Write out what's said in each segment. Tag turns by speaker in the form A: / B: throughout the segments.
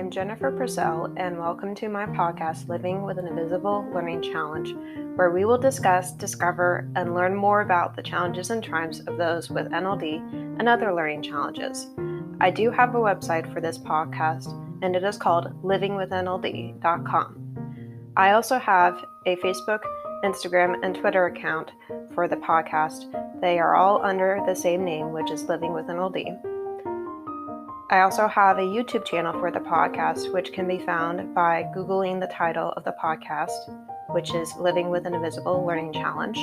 A: I'm Jennifer Purcell, and welcome to my podcast, Living with an Invisible Learning Challenge, where we will discuss, discover, and learn more about the challenges and triumphs of those with NLD and other learning challenges. I do have a website for this podcast, and it is called livingwithnld.com. I also have a Facebook, Instagram, and Twitter account for the podcast. They are all under the same name, which is Living with NLD. I also have a YouTube channel for the podcast, which can be found by Googling the title of the podcast, which is Living with an Invisible Learning Challenge.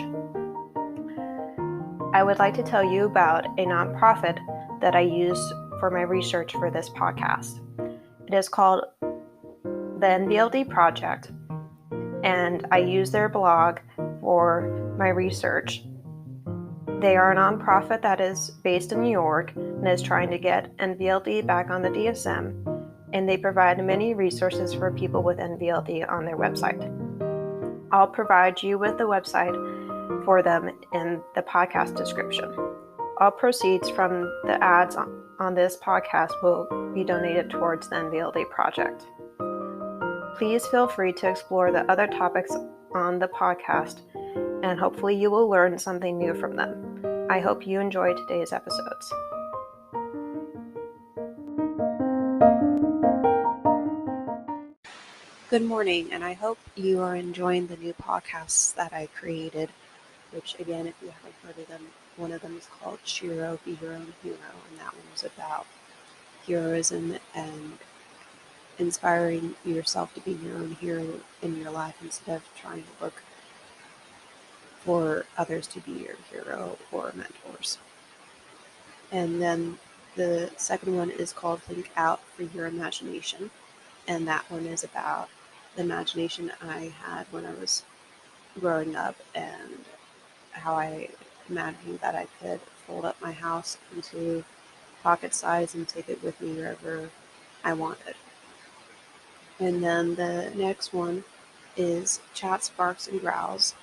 A: I would like to tell you about a nonprofit that I use for my research for this podcast. It is called the NVLD Project, and I use their blog for my research. They are a nonprofit that is based in New York and is trying to get NVLD back on the DSM, and they provide many resources for people with NVLD on their website. I'll provide you with the website for them in the podcast description. All proceeds from the ads on this podcast will be donated towards the NVLD project. Please feel free to explore the other topics on the podcast, and hopefully you will learn something new from them. I hope you enjoy today's episodes. Good morning, and I hope you are enjoying the new podcasts that I created, which again, if you haven't heard of them, one of them is called Shiro, Be Your Own Hero, and that one was about heroism and inspiring yourself to be your own hero in your life instead of trying to look for others to be your hero or mentors. And then the second one is called Think Out for Your Imagination, and that one is about the imagination I had when I was growing up and how I imagined that I could fold up my house into pocket size and take it with me wherever I wanted. And then the next one is Chats, Barks, and Growls,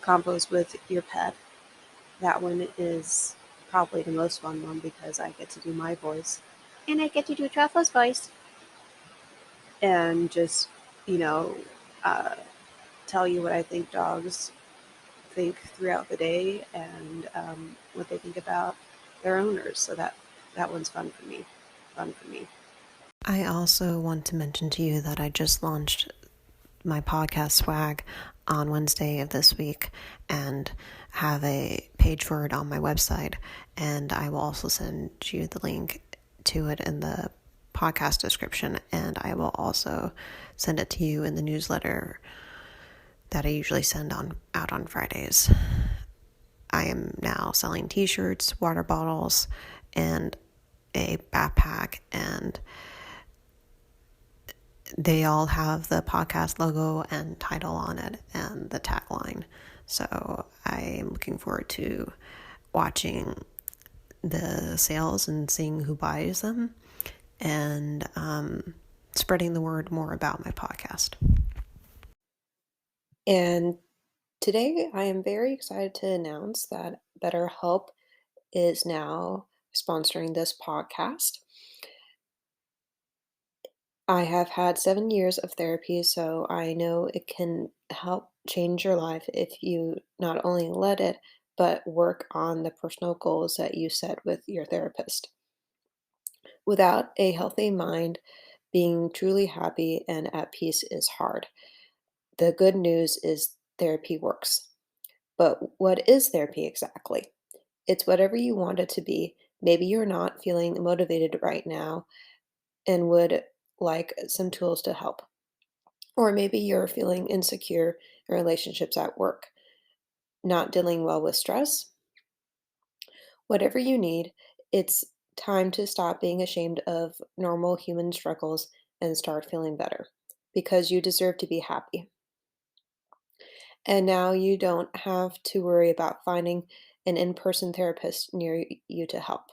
A: Combos with Your Pet. That one is probably the most fun one because I get to do my voice. And I get to do Truffle's voice. And just, tell you what I think dogs think throughout the day and what they think about their owners. So that one's fun for me. I also want to mention to you that I just launched my podcast swag on Wednesday of this week and have a page for it on my website, and I will also send you the link to it in the podcast description, and I will also send it to you in the newsletter that I usually send out on Fridays. I am now selling t-shirts, water bottles, and a backpack, and they all have the podcast logo and title on it and the tagline. So I'm looking forward to watching the sales and seeing who buys them and spreading the word more about my podcast. And today I am very excited to announce that BetterHelp is now sponsoring this podcast. I have had 7 years of therapy, so I know it can help change your life if you not only let it, but work on the personal goals that you set with your therapist. Without a healthy mind, being truly happy and at peace is hard. The good news is therapy works. But what is therapy exactly? It's whatever you want it to be. Maybe you're not feeling motivated right now and would like some tools to help. Or maybe you're feeling insecure in relationships at work, not dealing well with stress. Whatever you need, it's time to stop being ashamed of normal human struggles and start feeling better because you deserve to be happy. And now you don't have to worry about finding an in person therapist near you to help.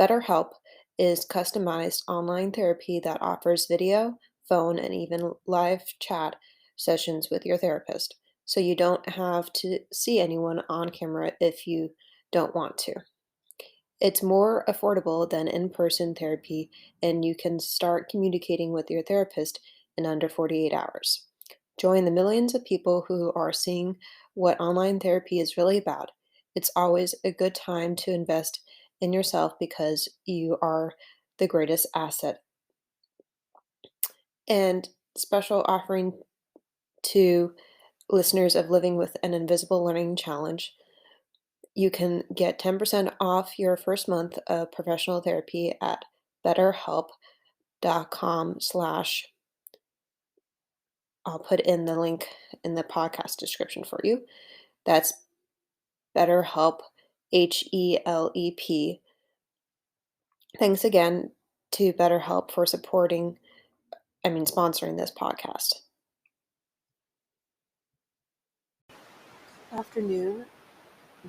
A: BetterHelp is customized online therapy that offers video, phone, and even live chat sessions with your therapist, so you don't have to see anyone on camera if you don't want to. It's more affordable than in-person therapy, and you can start communicating with your therapist in under 48 hours. Join the millions of people who are seeing what online therapy is really about. It's always a good time to invest in yourself because you are the greatest asset. And special offering to listeners of Living with an Invisible Learning Challenge, you can get 10% off your first month of professional therapy at betterhelp.com slash, I'll put in the link in the podcast description for you. That's BetterHelp, HELEP. Thanks again to BetterHelp for sponsoring this podcast. Afternoon,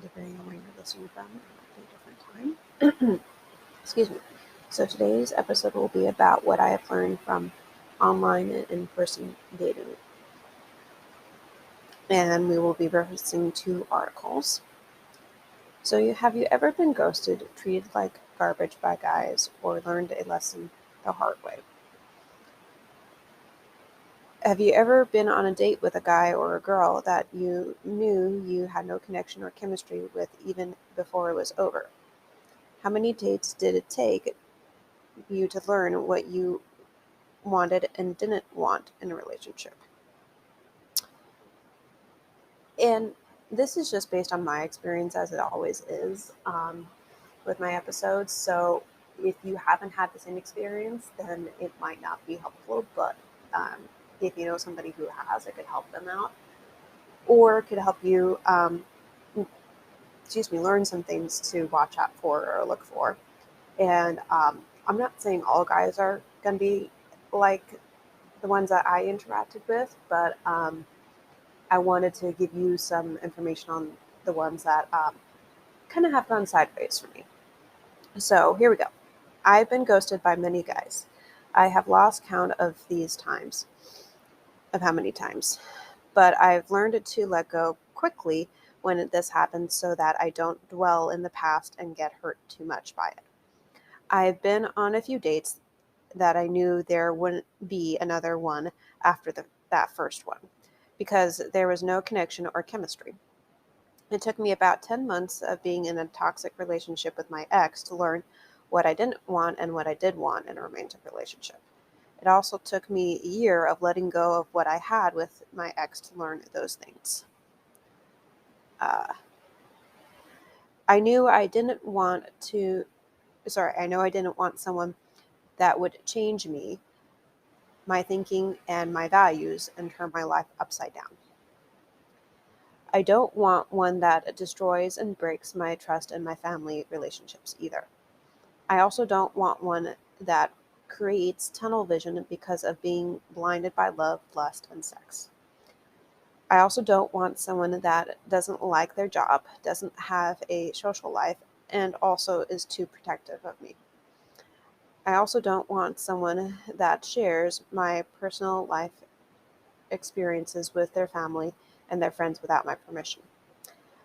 A: depending on when you're listening from, it might be a different time. Excuse me. So today's episode will be about what I have learned from online and in-person dating. And we will be referencing two articles. So have you ever been ghosted, treated like garbage by guys, or learned a lesson the hard way? Have you ever been on a date with a guy or a girl that you knew you had no connection or chemistry with even before it was over? How many dates did it take you to learn what you wanted and didn't want in a relationship? And this is just based on my experience, as it always is, with my episodes. So if you haven't had the same experience, then it might not be helpful. But if you know somebody who has, it could help them out, or it could help you, learn some things to watch out for or look for. And I'm not saying all guys are going to be like the ones that I interacted with, but I wanted to give you some information on the ones that kind of have gone sideways for me. So here we go. I've been ghosted by many guys. I have lost count of these times, of how many times, but I've learned to let go quickly when this happens so that I don't dwell in the past and get hurt too much by it. I've been on a few dates that I knew there wouldn't be another one after that first one because there was no connection or chemistry. It took me about 10 months of being in a toxic relationship with my ex to learn what I didn't want and what I did want in a romantic relationship. It also took me a year of letting go of what I had with my ex to learn those things. I knew I didn't want someone that would change me, my thinking, and my values and turn my life upside down. I don't want one that destroys and breaks my trust in my family relationships either. I also don't want one that creates tunnel vision because of being blinded by love, lust, and sex. I also don't want someone that doesn't like their job, doesn't have a social life, and also is too protective of me. I also don't want someone that shares my personal life experiences with their family and their friends without my permission.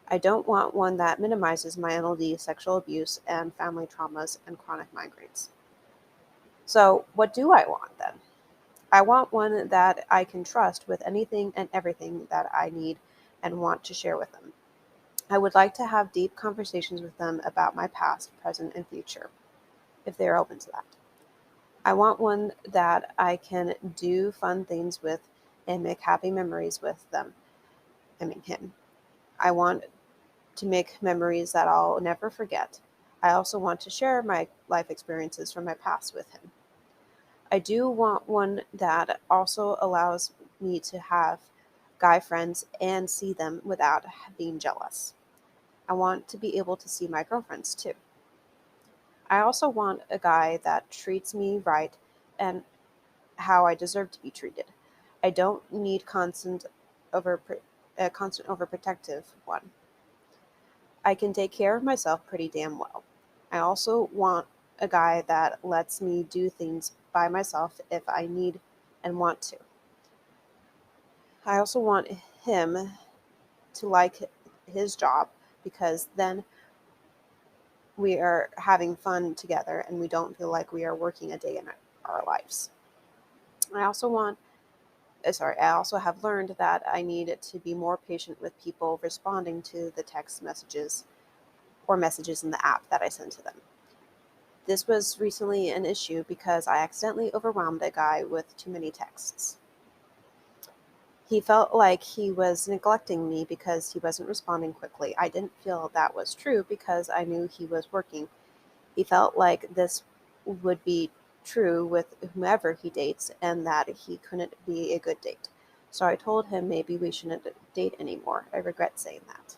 A: I don't want one that minimizes my NLD, sexual abuse, and family traumas and chronic migraines. So, what do I want then? I want one that I can trust with anything and everything that I need and want to share with them. I would like to have deep conversations with them about my past, present, and future, if they are open to that. I want one that I can do fun things with and make happy memories with them. Him. I want to make memories that I'll never forget. I also want to share my life experiences from my past with him. I do want one that also allows me to have guy friends and see them without being jealous. I want to be able to see my girlfriends too. I also want a guy that treats me right and how I deserve to be treated. I don't need over a constant overprotective one. I can take care of myself pretty damn well. I also want a guy that lets me do things by myself if I need and want to. I also want him to like his job because then
B: we are having fun together and we don't feel like we are working a day in our lives. I also want I also have learned that I need to be more patient with people responding to the text messages or messages in the app that I send to them. This was recently an issue because I accidentally overwhelmed a guy with too many texts. He felt like he was neglecting me because he wasn't responding quickly. I didn't feel that was true because I knew he was working. He felt like this would be true with whomever he dates and that he couldn't be a good date. So I told him maybe we shouldn't date anymore. I regret saying that.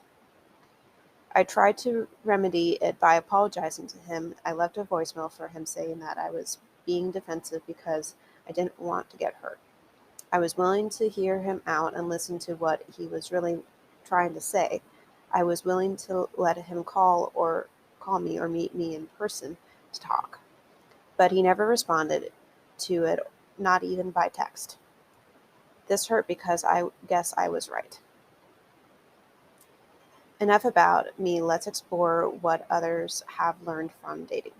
B: I tried to remedy it by apologizing to him. I left a voicemail for him saying that I was being defensive because I didn't want to get hurt. I was willing to hear him out and listen to what he was really trying to say. I was willing to let him call me or meet me in person to talk. But he never responded to it, not even by text. This hurt because I guess I was right. Enough about me, let's explore what others have learned from dating.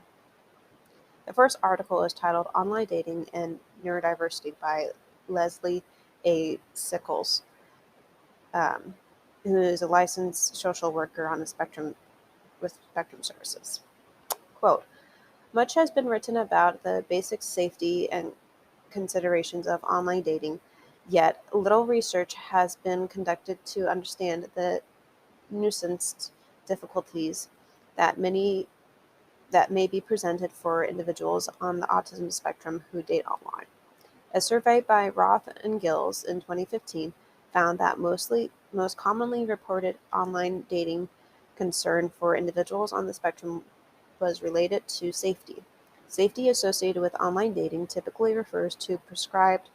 B: The first article is titled Online Dating and Neurodiversity by Leslie A. Sickles, um, who is a licensed social worker on the spectrum with Spectrum Services. Quote, much has been written about the basic safety and considerations of online dating, yet little research has been conducted to understand the nuanced difficulties that many that may be presented for individuals on the autism spectrum who date online. A survey by Roth and Gills in 2015 found that most commonly reported online dating concern for individuals on the spectrum was related to safety. Safety associated with online dating typically refers to prescribed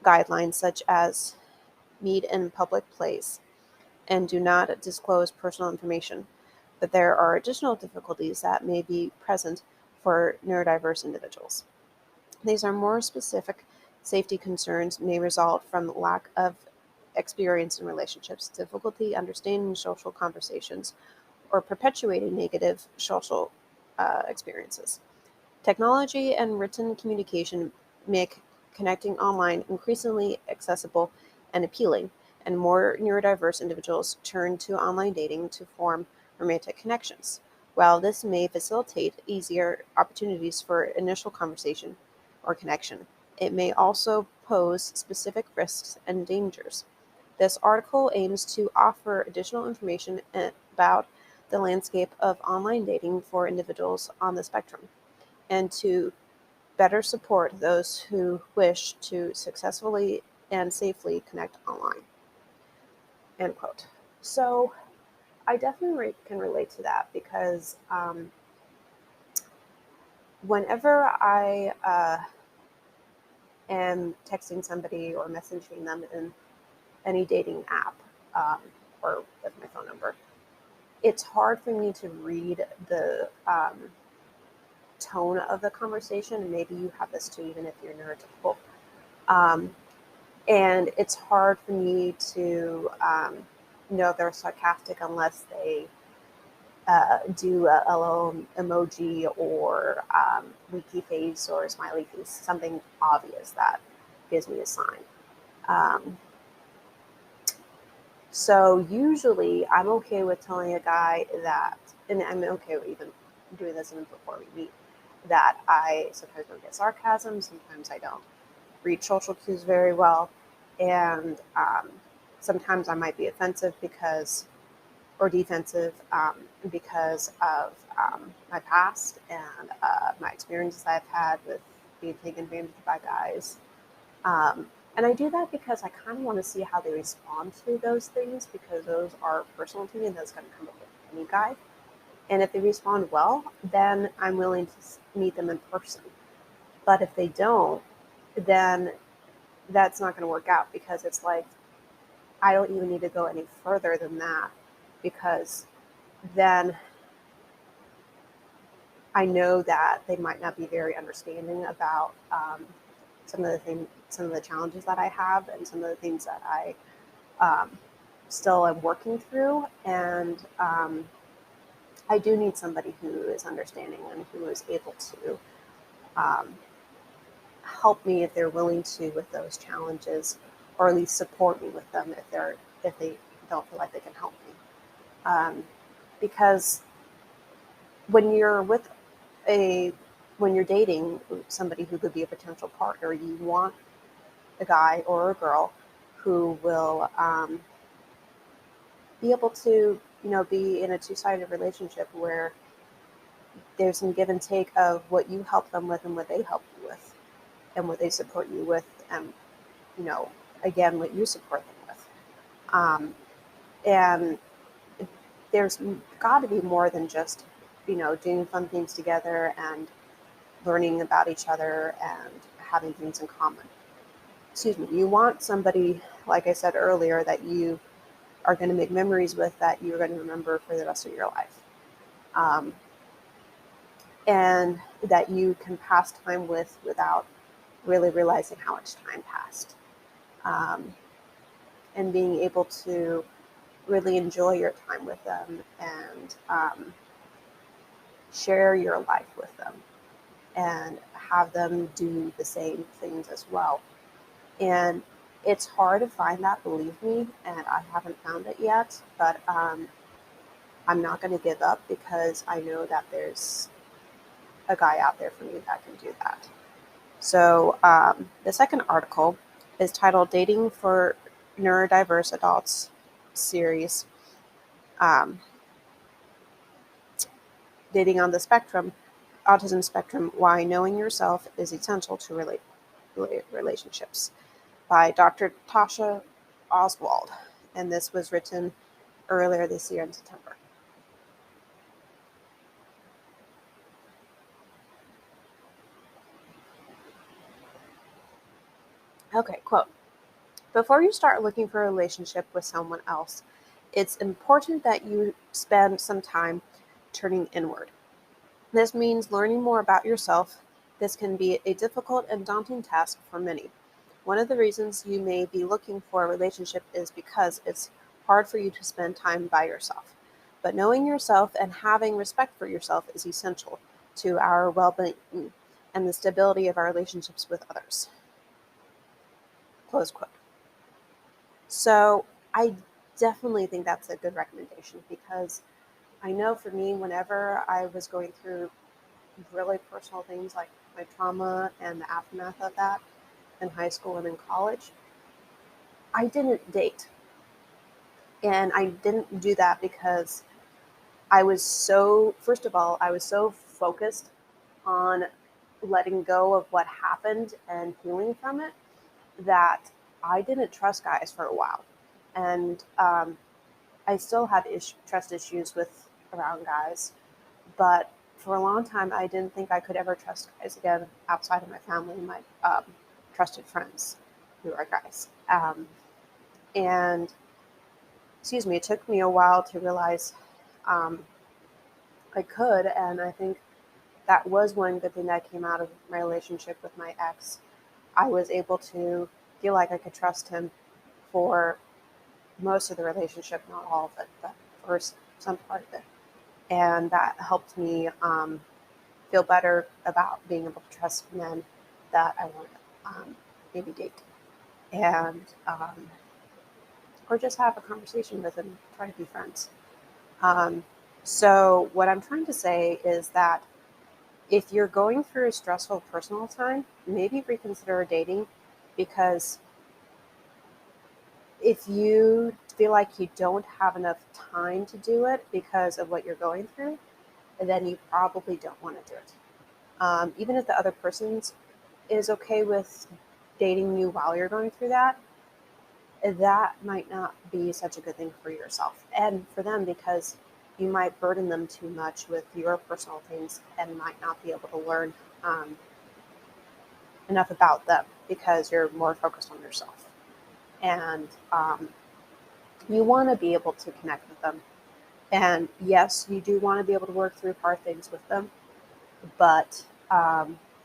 B: guidelines such as meet in public place and do not disclose personal information, but there are additional difficulties that may be present for neurodiverse individuals. These are more specific safety concerns may result from lack of experience in relationships, difficulty understanding social conversations, or perpetuating negative social experiences. Technology and written communication make connecting online increasingly accessible and appealing, and more neurodiverse individuals turn to online dating to form romantic connections. While this may facilitate easier opportunities for initial conversation or connection, it may also pose specific risks and dangers. This article aims to offer additional information about the landscape of online dating for individuals on the spectrum and to better support those who wish to successfully and safely connect online. End quote. So I definitely can relate to that because whenever I am texting somebody or messaging them in any dating app um, or with my phone number, it's hard for me to read the tone of the conversation. And maybe you have this too, even if you're neurotypical. Um, and it's hard for me to know if they're sarcastic unless they do a LO emoji or winky face or a smiley face, something obvious that gives me a sign. Um, so usually I'm okay with telling a guy that, and I'm okay with even doing this even before we meet, that I sometimes don't get sarcasm, sometimes I don't read social cues very well, and sometimes I might be offensive because or defensive because of my past and my experiences I've had with being taken advantage of by guys. Um, and I do that because I kind of want to see how they respond to those things because those are personal to me and that's going to come up with any guy. And if they respond well, then I'm willing to meet them in person. But if they don't, then that's not going to work out because it's like I don't even need to go any further than that because then I know that they might not be very understanding about some of the challenges that I have, and some of the things that I um, still am working through. And I do need somebody who is understanding and who is able to um, help me if they're willing to with those challenges, or at least support me with them if they don't feel like they can help me. Um, because when you're with a when you're dating somebody who could be a potential partner, you want a guy or a girl who will be able to, be in a two-sided relationship where there's some give and take of what you help them with and what they help you with and what they support you with, and you know again what you support them with. And there's got to be more than just doing fun things together and learning about each other and having things in common. Excuse me. You want somebody, like I said earlier, that you are going to make memories with, that you're going to remember for the rest of your life, um, and that you can pass time with without really realizing how much time passed, um, and being able to really enjoy your time with them and share your life with them and have them do the same things as well. And it's hard to find that, believe me, and I haven't found it yet, but I'm not going to give up because I know that there's a guy out there for me that can do that. So the second article is titled Dating for Neurodiverse Adults series. Um, Dating on the spectrum, autism spectrum, why knowing yourself is essential to relationships, by Dr. Tasha Oswald. And this was written earlier this year in September. Okay, quote: before you start looking for a relationship with someone else, it's important that you spend some time turning inward. This means learning more about yourself. This can be a difficult and daunting task for many. One of the reasons you may be looking for a relationship is because it's hard for you to spend time by yourself. But knowing yourself and having respect for yourself is essential to our well being and the stability of our relationships with others. Close quote. So I definitely think that's a good recommendation, because I know for me, whenever I was going through really personal things like my trauma and the aftermath of that in high school and in college, I didn't date. And I didn't do that because I was so, first of all, I was so focused on letting go of what happened and healing from it that I didn't trust guys for a while. And I still have trust issues with around guys, but for a long time, I didn't think I could ever trust guys again outside of my family and my trusted friends who are guys. And excuse me, it took me a while to realize um, I could, and I think that was one good thing that came out of my relationship with my ex. I was able to feel like I could trust him for most of the relationship, not all of it, but for some part of it. And that helped me feel better about being able to trust men that I want to maybe date, and or just have a conversation with and try to be friends. Um, so what I'm trying to say is that if you're going through a stressful personal time, maybe reconsider dating, because if you feel like you don't have enough time to do it because of what you're going through, then you probably don't want to do it. Even if the other person is okay with dating you while you're going through that, that might not be such a good thing for yourself and for them, because you might burden them too much with your personal things and might not be able to learn um, enough about them because you're more focused on yourself. And you want to be able to connect with them. And yes, you do want to be able to work through hard things with them, but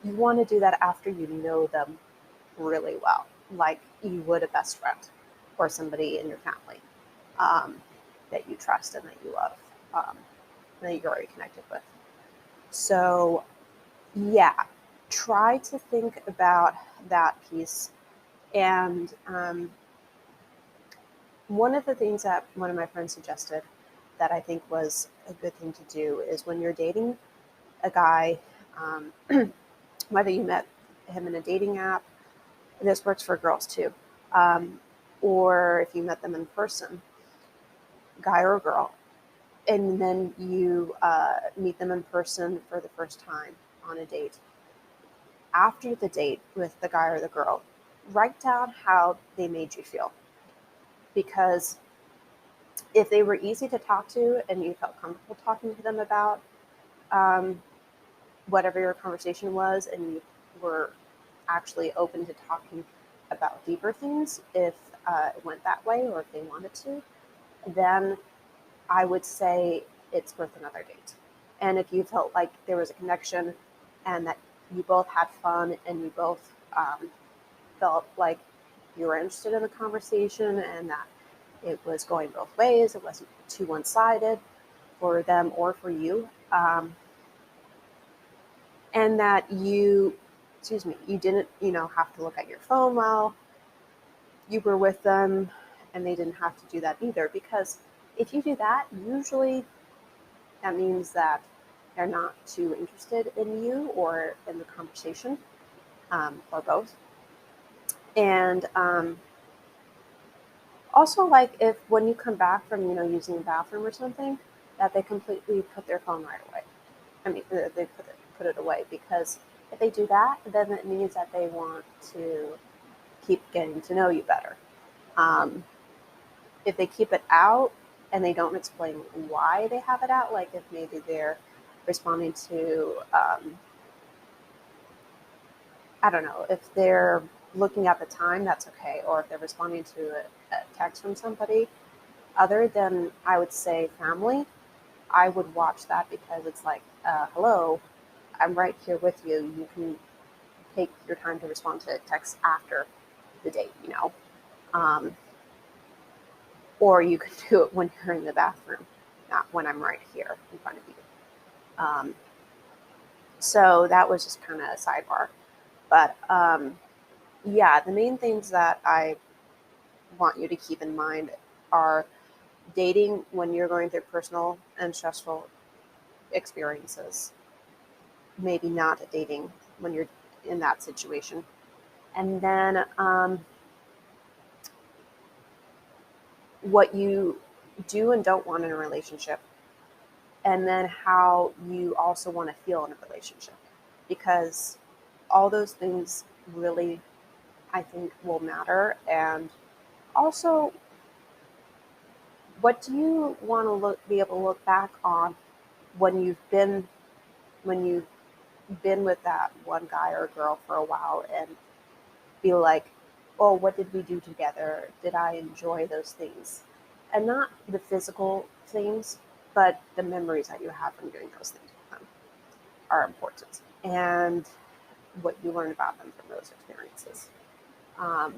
B: you want to do that after you know them really well, like you would a best friend or somebody in your family um, that you trust and that you love. Um, that you're already connected with. So, yeah, try to think about that piece. And one of the things that one of my friends suggested that I think was a good thing to do is when you're dating a guy, um, whether you met him in a dating app, this works for girls too, um, or if you met them in person, guy or girl, and then you meet them in person for the first time on a date. After the date with the guy or the girl, write down how they made you feel. Because if they were easy to talk to and you felt comfortable talking to them about um, whatever your conversation was, and you were actually open to talking about deeper things, if it went that way or if they wanted to, then I would say it's worth another date. And if you felt like there was a connection and that you both had fun and you both felt like you were interested in the conversation and that it was going both ways, it wasn't too one sided for them or for you, and that you didn't, have to look at your phone while you were with them, and they didn't have to do that either. Because if you do that, usually that means that they're not too interested in you or in the conversation, or both. And also, like if when you come back from using the bathroom or something, that they completely put their phone right away. I mean, they put it away, because if they do that, then it means that they want to keep getting to know you better. Um, if they keep it out and they don't explain why they have it out, like if maybe they're responding to, I don't know, if they're looking at the time, that's okay. Or if they're responding to a text from somebody other than, I would say, family, I would watch that, because it's like, hello, I'm right here with you. You can take your time to respond to texts after the date. Um, or you can do it when you're in the bathroom, not when I'm right here in front of you. Um, so that was just kind of a sidebar. But yeah, the main things that I want you to keep in mind are dating when you're going through personal and stressful experiences, maybe not dating when you're in that situation. And then what you do and don't want in a relationship, and then how you also want to feel in a relationship, because all those things really, I think, will matter. And also, what do you want to be able to look back on when you've been with that one guy or girl for a while and be like, oh, what did we do together? Did I enjoy those things? And not the physical things, but the memories that you have from doing those things with them are important. And what you learn about them from those experiences. Um,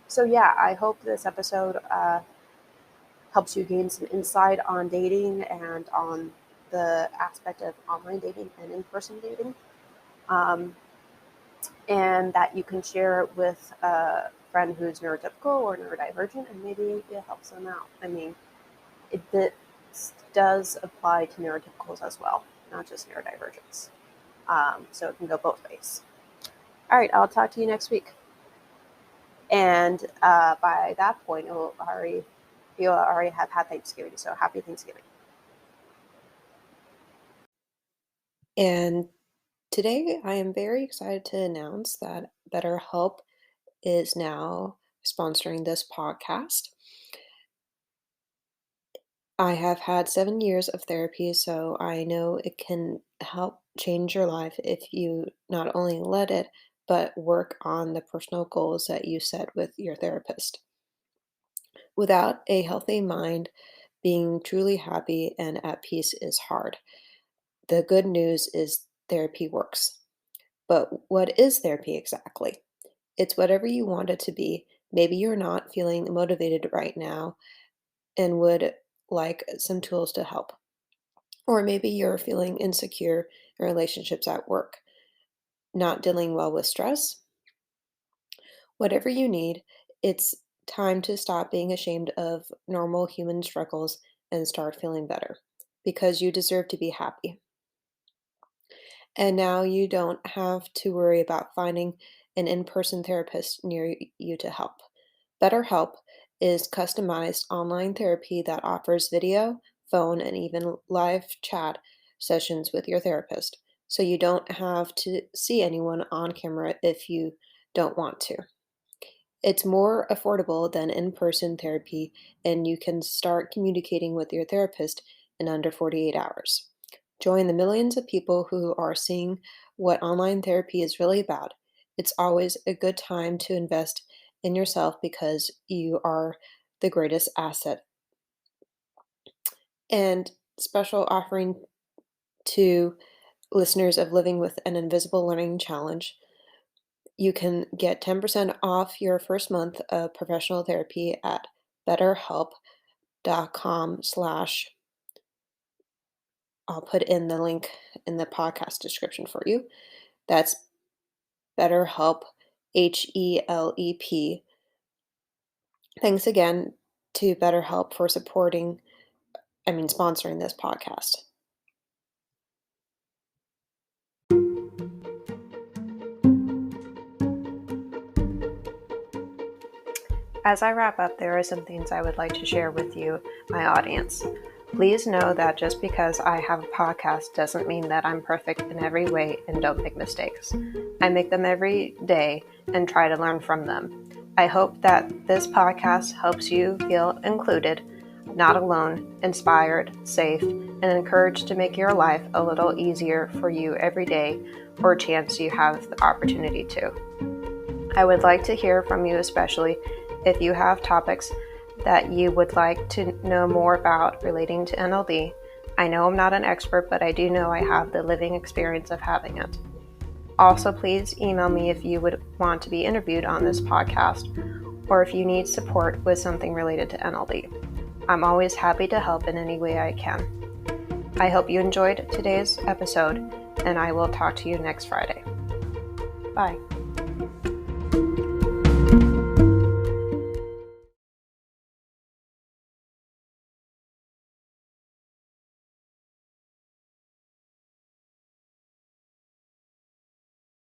B: so, yeah, I hope this episode helps you gain some insight on dating and on the aspect of online dating and in person dating. Um, and that you can share it with a friend who's neurotypical or neurodivergent, and maybe it helps them out. I mean, this does apply to neurotypicals as well, not just neurodivergence. So it can go both ways. All right, I'll talk to you next week. And by that point, you'll already have had Thanksgiving. So happy Thanksgiving.
A: And today I am very excited to announce that BetterHelp is now sponsoring this podcast. I have had 7 years of therapy, so I know it can help change your life if you not only let it, but work on the personal goals that you set with your therapist. Without a healthy mind, being truly happy and at peace is hard. The good news is therapy works. But what is therapy exactly? It's whatever you want it to be. Maybe you're not feeling motivated right now and would like some tools to help. Or maybe you're feeling insecure in relationships at work, not dealing well with stress. Whatever you need, it's time to stop being ashamed of normal human struggles and start feeling better because you deserve to be happy. And now you don't have to worry about finding an in person therapist near you to help. BetterHelp is customized online therapy that offers video, phone, and even live chat sessions with your therapist. So you don't have to see anyone on camera if you don't want to. It's more affordable than in person therapy, and you can start communicating with your therapist in under 48 hours. Join the millions of people who are seeing what online therapy is really about. It's always a good time to invest in yourself because you are the greatest asset. And special offering to listeners of Living with an Invisible Learning Challenge. You can get 10% off your first month of professional therapy at betterhelp.com/. I'll put in the link in the podcast description for you. That's BetterHelp, HELEP. Thanks again to BetterHelp for sponsoring this podcast. As I wrap up, there are some things I would like to share with you, my audience. Please know that just because I have a podcast doesn't mean that I'm perfect in every way and don't make mistakes. I make them every day and try to learn from them. I hope that this podcast helps you feel included, not alone, inspired, safe, and encouraged to make your life a little easier for you every day or chance you have the opportunity to. I would like to hear from you, especially if you have topics that you would like to know more about relating to NLD. I know I'm not an expert, but I do know I have the living experience of having it. Also, please email me if you would want to be interviewed on this podcast or if you need support with something related to NLD. I'm always happy to help in any way I can. I hope you enjoyed today's episode, and I will talk to you next Friday. Bye.